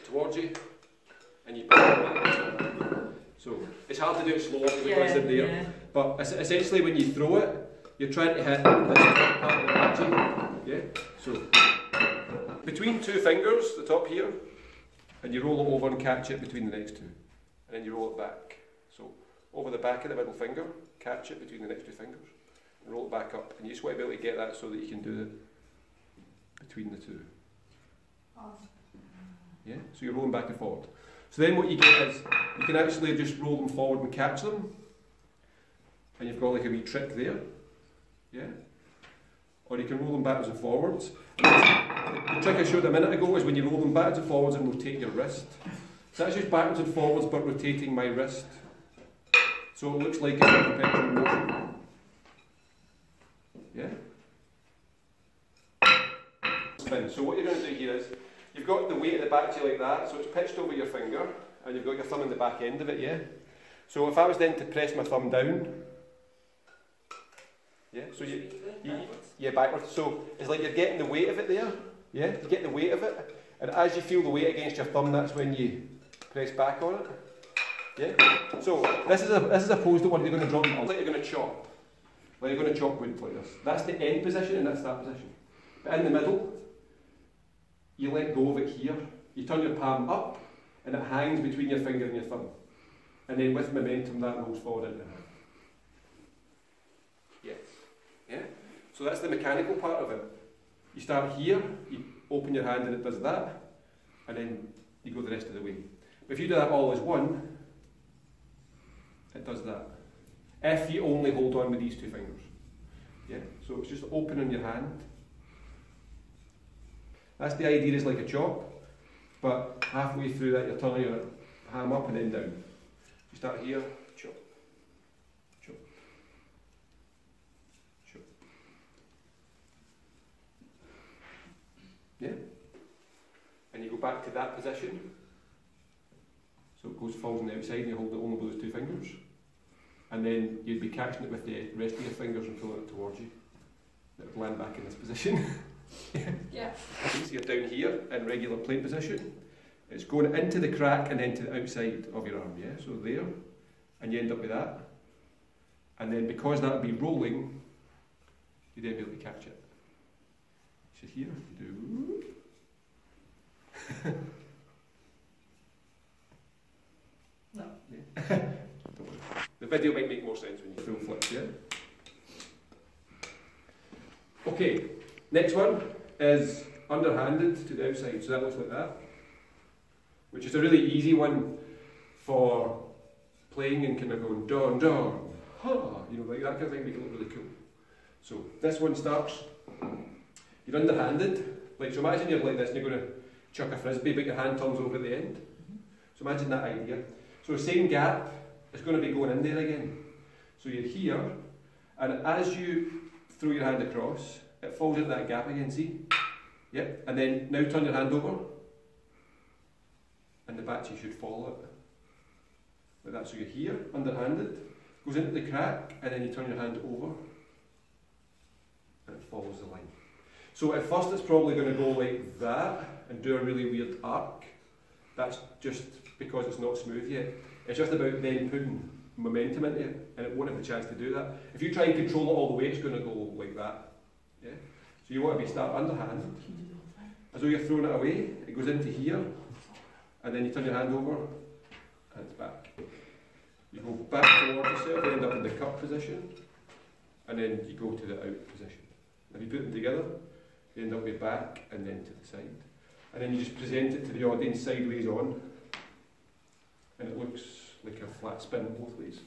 towards you, and you back. So it's hard to do it slower because they're there. Yeah. But essentially, when you throw it, you're trying to hit this top part of the bungee. Yeah. So between two fingers, the top here, and you roll it over and catch it between the next two, and then you roll it back. So over the back of the middle finger, catch it between the next two fingers, and roll it back up. And you just want to be able to get that so that you can do it between the two. Yeah. So you're rolling back and forward. So then what you get is, you can actually just roll them forward and catch them, and you've got like a wee trick there, yeah? Or you can roll them backwards and forwards. The trick I showed a minute ago is when you roll them backwards and forwards and rotate your wrist. So that's just backwards and forwards but rotating my wrist. So it looks like it's a perpetual motion. Yeah? Spin. So what you're going to do here is, you've got the weight at the back to you like that, so it's pitched over your finger, and you've got your thumb in the back end of it, yeah? So if I was then to press my thumb down, yeah, so yeah, backwards. So it's like you're getting the weight of it there, yeah? You get the weight of it, and as you feel the weight against your thumb, that's when you press back on it, yeah? So this is a pose that one you're going to drop, like you're going to chop. Like you're going to chop wood like this. That's the end position, and that's that position. But in the middle, you let go of it here, you turn your palm up, and it hangs between your finger and your thumb. And then with momentum that rolls forward into the hand. Yes. Yeah? So that's the mechanical part of it. You start here, you open your hand and it does that, and then you go the rest of the way. But if you do that all as one, it does that. If you only hold on with these two fingers. Yeah? So it's just opening your hand. That's the idea, is like a chop, but halfway through that you're turning your ham up and then down. You start here, chop, chop, chop. Yeah? And you go back to that position. So it falls on the outside and you hold it only with those two fingers. And then you'd be catching it with the rest of your fingers and pulling it towards you. It would land back in this position. Yeah. So you're down here in regular plate position. It's going into the crack and then to the outside of your arm, yeah? So there, and you end up with that. And then because that would be rolling, you then be able to catch it. So here, you do. No. Yeah. The video might make more sense when you full flip, yeah? Okay. Next one is underhanded to the outside, so that looks like that, which is a really easy one for playing and kind of going don don, ha, you know, like that kind of thing, make it look really cool. So this one starts, you're underhanded, like so imagine you're like this and you're going to chuck a frisbee but your hand turns over at the end. So imagine that idea. So the same gap is going to be going in there again. So you're here, and as you throw your hand across, it falls into that gap again, see? Yep, and then now turn your hand over, and the bachi should follow it. Like that, so you're here, underhanded, goes into the crack, and then you turn your hand over, and it follows the line. So at first it's probably going to go like that, and do a really weird arc. That's just because it's not smooth yet. It's just about then putting momentum into it, and it won't have the chance to do that. If you try and control it all the way, it's going to go like that. Yeah? So you want to be start underhand, as though you're throwing it away, it goes into here, and then you turn your hand over, and it's back. You go back towards yourself, you end up in the cup position, and then you go to the out position. If you put them together, you end up with back and then to the side. And then you just present it to the audience sideways on, and it looks like a flat spin both ways.